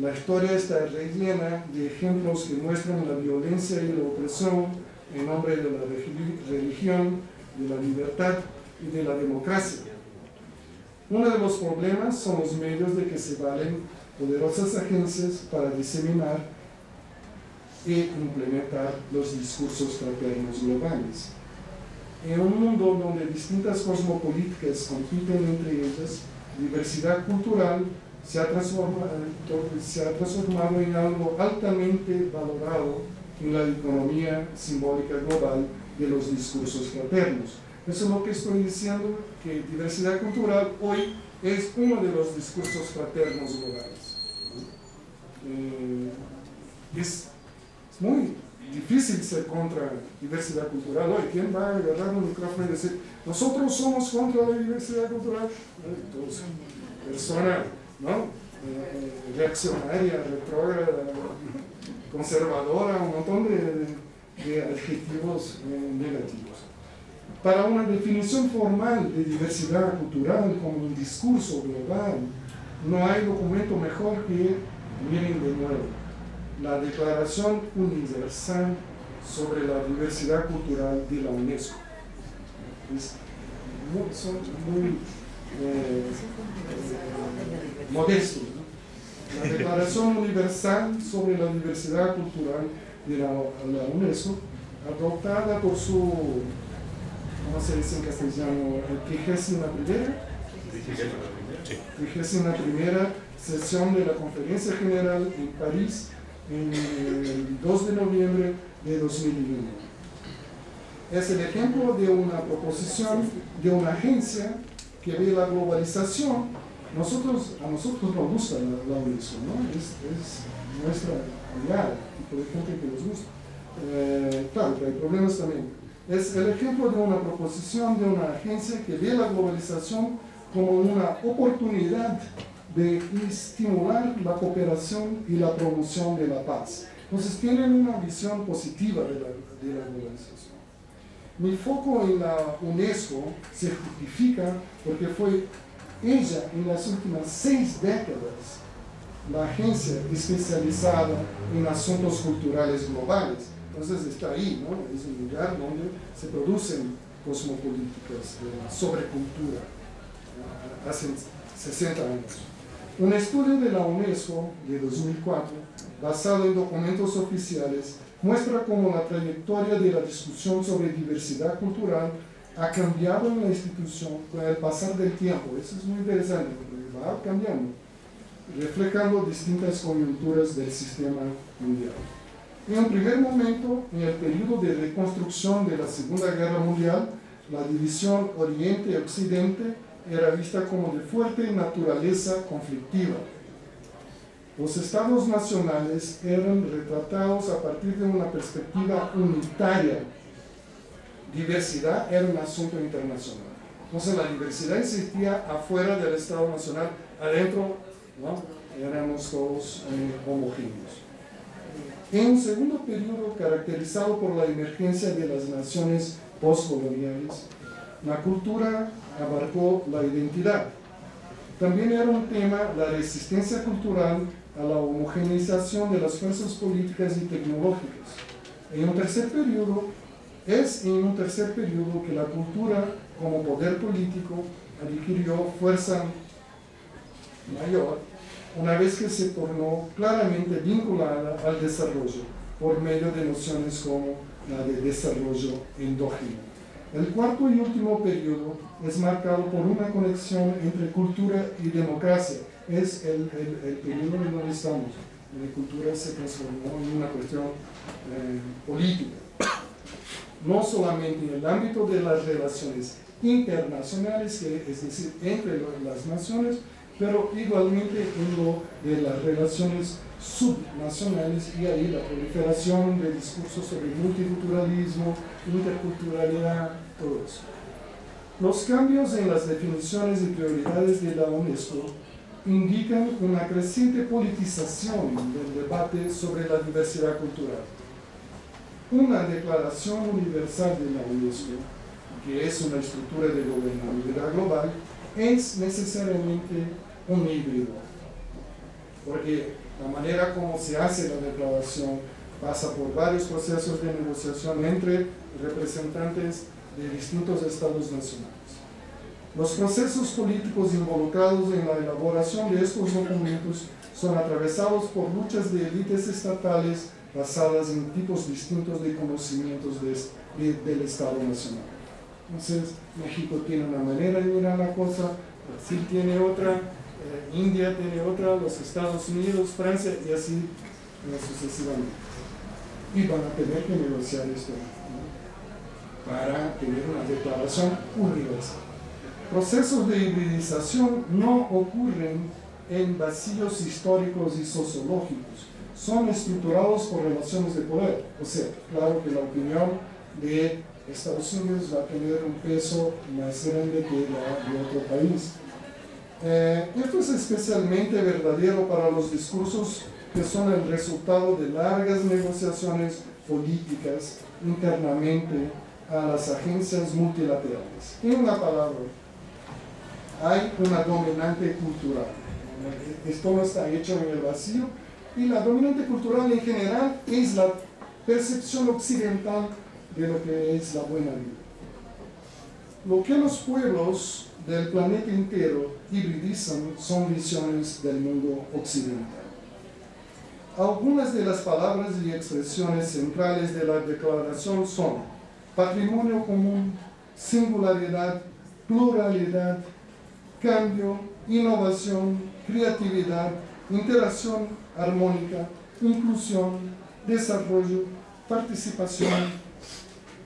A: la historia está rellena de ejemplos que muestran la violencia y la opresión en nombre de la religión, de la libertad y de la democracia. Uno de los problemas son los medios de que se valen poderosas agencias para diseminar e implementar los discursos fraternos globales. En un mundo donde distintas cosmopolíticas compiten entre ellas, diversidad cultural se ha transformado en algo altamente valorado en la economía simbólica global de los discursos fraternos. Eso es lo que estoy diciendo, que diversidad cultural hoy es uno de los discursos fraternos globales. Es muy difícil ser contra diversidad cultural hoy. ¿Quién va a agarrar un micrófono y decir, nosotros somos contra la diversidad cultural? Entonces, persona, ¿no? Reaccionaria, retrógrada, conservadora, un montón de adjetivos negativos. Para una definición formal de diversidad cultural como un discurso global, no hay documento mejor que, miren de nuevo, la Declaración Universal sobre la Diversidad Cultural de la UNESCO. Son muy modestos, ¿no? La Declaración Universal sobre la Diversidad Cultural de la UNESCO, adoptada por su, ¿cómo se dice en castellano? 31ª sesión de la Conferencia General en París en el 2 de noviembre de 2001. Es el ejemplo de una proposición de una agencia que ve la globalización. A nosotros nos gusta la UNESCO, ¿no? Es nuestra aliada, tipo de gente que nos gusta. Claro, que hay problemas también. Es el ejemplo de una proposición de una agencia que ve la globalización como una oportunidad de estimular la cooperación y la promoción de la paz. Entonces tienen una visión positiva de la globalización. Mi foco en la UNESCO se justifica porque fue ella en las últimas 6 décadas la agencia especializada en asuntos culturales globales. Entonces está ahí, ¿no? Es un lugar donde se producen cosmopolíticas sobre cultura. Hace 60 años. Un estudio de la UNESCO de 2004, basado en documentos oficiales, muestra cómo la trayectoria de la discusión sobre diversidad cultural ha cambiado en la institución con el pasar del tiempo. Eso es muy interesante, porque va cambiando, reflejando distintas coyunturas del sistema mundial. En un primer momento, en el periodo de reconstrucción de la Segunda Guerra Mundial, la división Oriente-Occidente era vista como de fuerte naturaleza conflictiva. Los estados nacionales eran retratados a partir de una perspectiva unitaria. Diversidad era un asunto internacional. Entonces la diversidad existía afuera del estado nacional, adentro, ¿no? Éramos todos homogéneos. En un segundo periodo caracterizado por la emergencia de las naciones postcoloniales, la cultura abarcó la identidad. También era un tema la resistencia cultural a la homogeneización de las fuerzas políticas y tecnológicas. En un tercer periodo que la cultura como poder político adquirió fuerza mayor una vez que se tornó claramente vinculada al desarrollo por medio de nociones como la de desarrollo endógeno. El cuarto y último periodo es marcado por una conexión entre cultura y democracia. Es el periodo en donde estamos. La cultura se transformó en una cuestión política. No solamente en el ámbito de las relaciones internacionales, es decir, entre las naciones, pero igualmente en lo de las relaciones subnacionales, y ahí la proliferación de discursos sobre multiculturalismo, interculturalidad, todo eso. Los cambios en las definiciones y prioridades de la UNESCO indican una creciente politización del debate sobre la diversidad cultural. Una declaración universal de la UNESCO, que es una estructura de gobernabilidad global, es necesariamente un híbrido, porque la manera como se hace la declaración pasa por varios procesos de negociación entre representantes de distintos estados nacionales. Los procesos políticos involucrados en la elaboración de estos documentos son atravesados por luchas de élites estatales basadas en tipos distintos de conocimientos del Estado Nacional. Entonces, México tiene una manera de mirar la cosa, Brasil tiene otra, India tiene otra, los Estados Unidos, Francia, y así sucesivamente. Y van a tener que negociar esto, ¿no? Para tener una declaración universal. Procesos de hibridización no ocurren en vacíos históricos y sociológicos, son estructurados por relaciones de poder. O sea, claro que la opinión de Estados Unidos va a tener un peso más grande que la de otro país. Esto es especialmente verdadero para los discursos que son el resultado de largas negociaciones políticas internamente a las agencias multilaterales. En una palabra, hay una dominante cultural. Esto no está hecho en el vacío, y la dominante cultural en general es la percepción occidental de lo que es la buena vida. Lo que los pueblos del planeta entero hibridizan son visiones del mundo occidental. Algunas de las palabras y expresiones centrales de la declaración son patrimonio común, singularidad, pluralidad, cambio, innovación, creatividad, interacción armónica, inclusión, desarrollo, participación,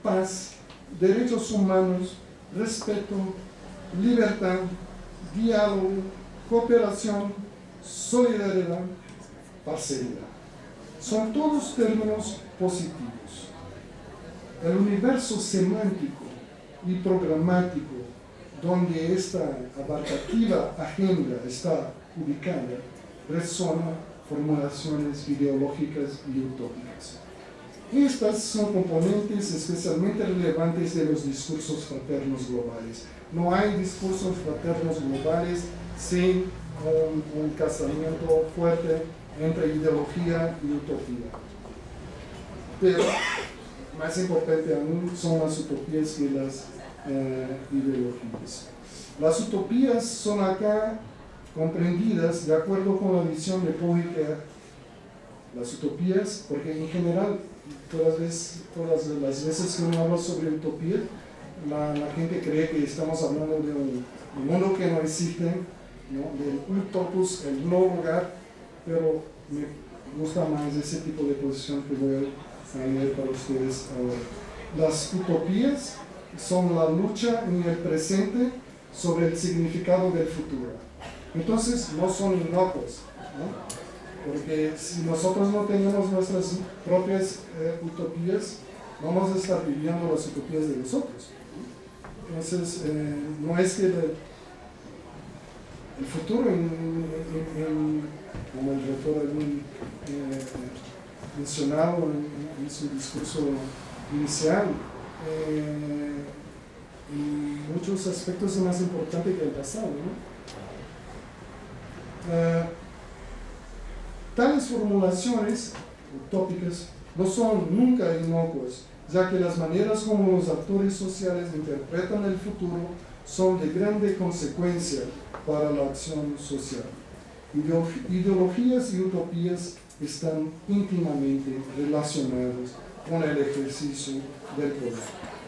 A: paz, derechos humanos, respeto, libertad, diálogo, cooperación, solidaridad, parcialidad. Son todos términos positivos. El universo semántico y programático donde esta abarcativa agenda está ubicada resuena formulaciones ideológicas y utópicas. Estas son componentes especialmente relevantes de los discursos fraternos globales. No hay discursos fraternos globales sin un casamiento fuerte entre ideología y utopía. Pero más importante aún son las utopías que las ideologías. Las utopías son acá comprendidas de acuerdo con la visión de Paul Ricoeur. Las utopías, porque en general todas las veces que uno habla sobre utopía, la gente cree que estamos hablando de un mundo que no existe, ¿no? Del utopus, el no lugar, pero me gusta más ese tipo de posición que voy a leer para ustedes ahora. Las utopías son la lucha en el presente sobre el significado del futuro. Entonces no son inocuos, ¿no? Porque si nosotros no tenemos nuestras propias utopías, vamos a estar viviendo las utopías de los otros. Entonces, no es que el futuro, como el rector mencionado en su discurso inicial, en muchos aspectos es más importante que el pasado, ¿no? Tales formulaciones utópicas no son nunca inocuas, ya que las maneras como los actores sociales interpretan el futuro son de grande consecuencia para la acción social. Ideologías y utopías están íntimamente relacionados con el ejercicio del poder.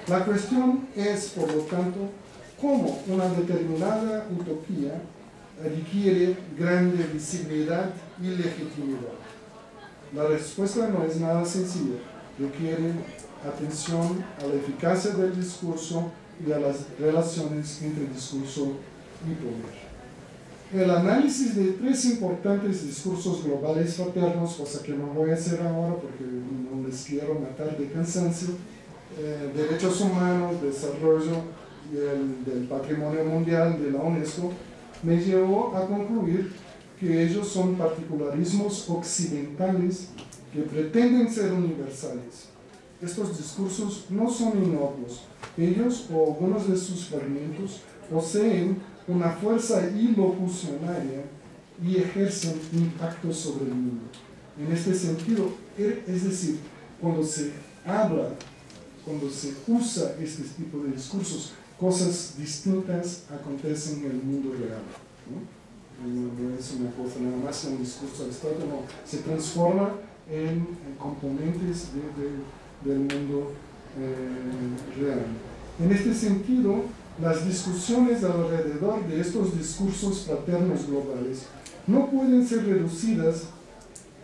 A: La cuestión es, por lo tanto, cómo una determinada utopía adquiere grande visibilidad y legitimidad. La respuesta no es nada sencilla, requiere atención a la eficacia del discurso y a las relaciones entre discurso y poder. El análisis de tres importantes discursos globales fraternos, cosa que no voy a hacer ahora porque no les quiero matar de cansancio, derechos humanos, desarrollo y del patrimonio mundial de la UNESCO, me llevó a concluir que ellos son particularismos occidentales que pretenden ser universales. Estos discursos no son inocuos. Ellos o algunos de sus fragmentos poseen una fuerza ilocucionaria y ejercen impacto sobre el mundo. En este sentido, es decir, cuando se habla, cuando se usa este tipo de discursos, cosas distintas acontecen en el mundo real, ¿no? No es una cosa nada más un discurso abstracto, no, se transforma en componentes del mundo real. En este sentido, las discusiones alrededor de estos discursos fraternos globales no pueden ser reducidas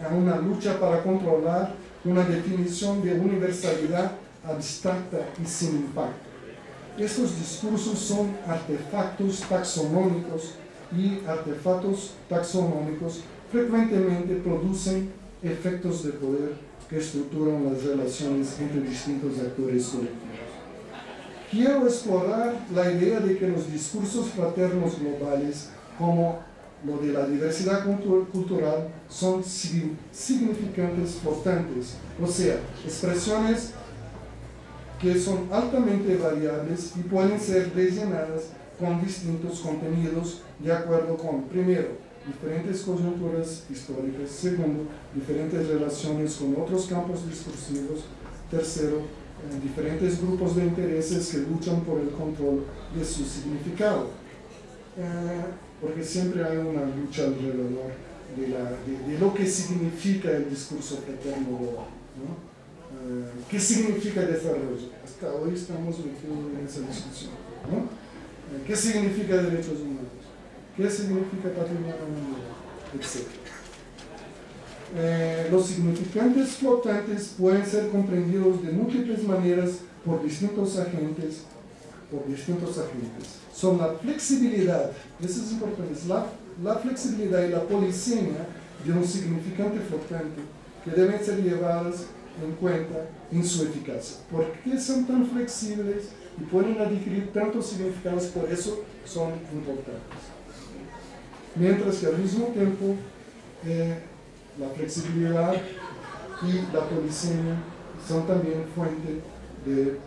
A: a una lucha para controlar una definición de universalidad abstracta y sin impacto. Estos discursos son artefactos taxonómicos y artefactos taxonómicos frecuentemente producen efectos de poder que estructuran las relaciones entre distintos actores colectivos. Quiero explorar la idea de que los discursos fraternos globales, como lo de la diversidad cultural, son significantes portantes, o sea, expresiones que son altamente variables y pueden ser rellenadas con distintos contenidos de acuerdo con, primero, diferentes coyunturas históricas, segundo, diferentes relaciones con otros campos discursivos, tercero, diferentes grupos de intereses que luchan por el control de su significado, porque siempre hay una lucha alrededor de lo que significa el discurso fraterno global, ¿no? ¿Qué significa desarrollo? Hasta hoy estamos metidos en esa discusión, ¿no? ¿Qué significa derechos humanos? ¿Qué significa patrimonio mundial? Etc. Los significantes flotantes pueden ser comprendidos de múltiples maneras por distintos agentes. Son la flexibilidad, eso es importante, es la flexibilidad y la polisemia de un significante flotante que deben ser llevadas en cuenta en su eficacia. ¿Por qué son tan flexibles y pueden adquirir tantos significados? Por eso son importantes. Mientras que al mismo tiempo la flexibilidad y la polisemia son también fuente de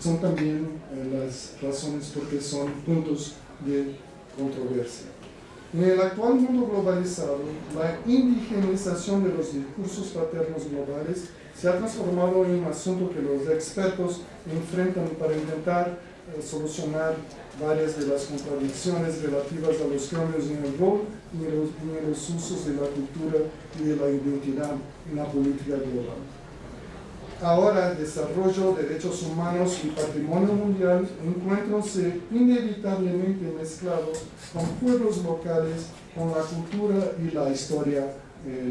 A: son también las razones porque son puntos de controversia. En el actual mundo globalizado, la indigenización de los discursos fraternos globales se ha transformado en un asunto que los expertos enfrentan para intentar solucionar varias de las contradicciones relativas a los cambios en el rol y en los usos de la cultura y de la identidad en la política global. Ahora, desarrollo, derechos humanos y patrimonio mundial encuéntranse inevitablemente mezclados con pueblos locales, con la cultura y la historia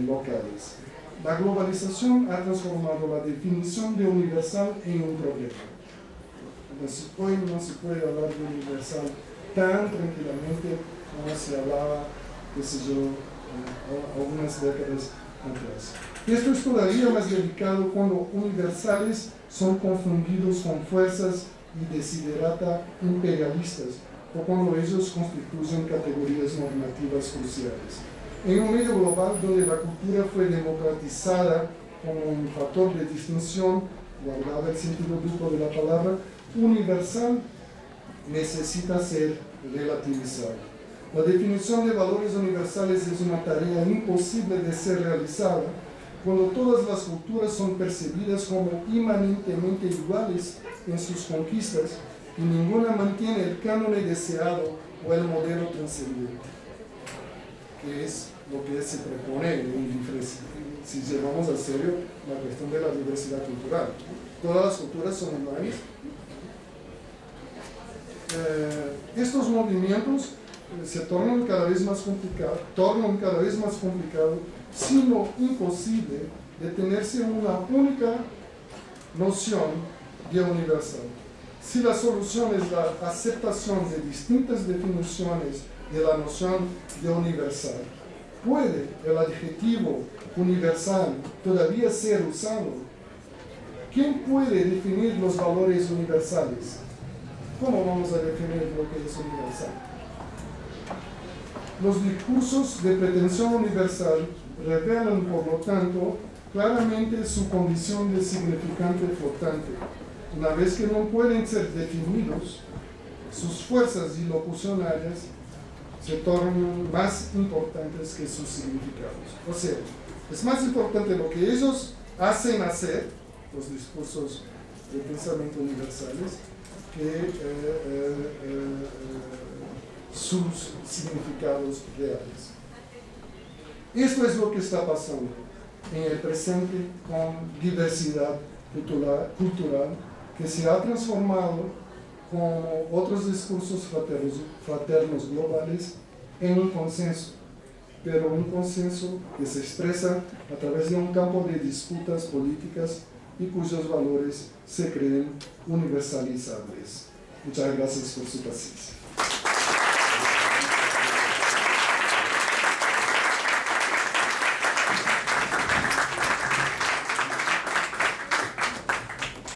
A: locales. La globalización ha transformado la definición de universal en un problema. Hoy no se puede hablar de universal tan tranquilamente como se hablaba, qué sé yo, algunas décadas atrás. Esto es todavía más delicado cuando universales son confundidos con fuerzas y desiderata imperialistas o cuando ellos constituyen categorías normativas cruciales. En un medio global donde la cultura fue democratizada como un factor de distinción, guardaba el sentido duplo de la palabra, universal necesita ser relativizado. La definición de valores universales es una tarea imposible de ser realizada cuando todas las culturas son percibidas como inmanentemente iguales en sus conquistas y ninguna mantiene el canon deseado o el modelo trascendente, que es lo que se propone si llevamos a serio la cuestión de la diversidad cultural. Todas las culturas son iguales. Estos movimientos se tornan cada vez más complicados, sino imposible de tenerse una única noción de universal. Si la solución es la aceptación de distintas definiciones de la noción de universal, ¿puede el adjetivo universal todavía ser usado? ¿Quién puede definir los valores universales? ¿Cómo vamos a definir lo que es universal? Los discursos de pretensión universal revelan, por lo tanto, claramente su condición de significante flotante. Una vez que no pueden ser definidos, sus fuerzas ilocucionarias se tornan más importantes que sus significados. O sea, es más importante lo que ellos hacen hacer, los discursos de pensamiento universales, que sus significados reales. Esto es lo que está pasando en el presente con diversidad cultural que se ha transformado como otros discursos fraternos globales en un consenso, pero un consenso que se expresa a través de un campo de disputas políticas y cuyos valores se creen universalizables. Muchas gracias por su paciencia.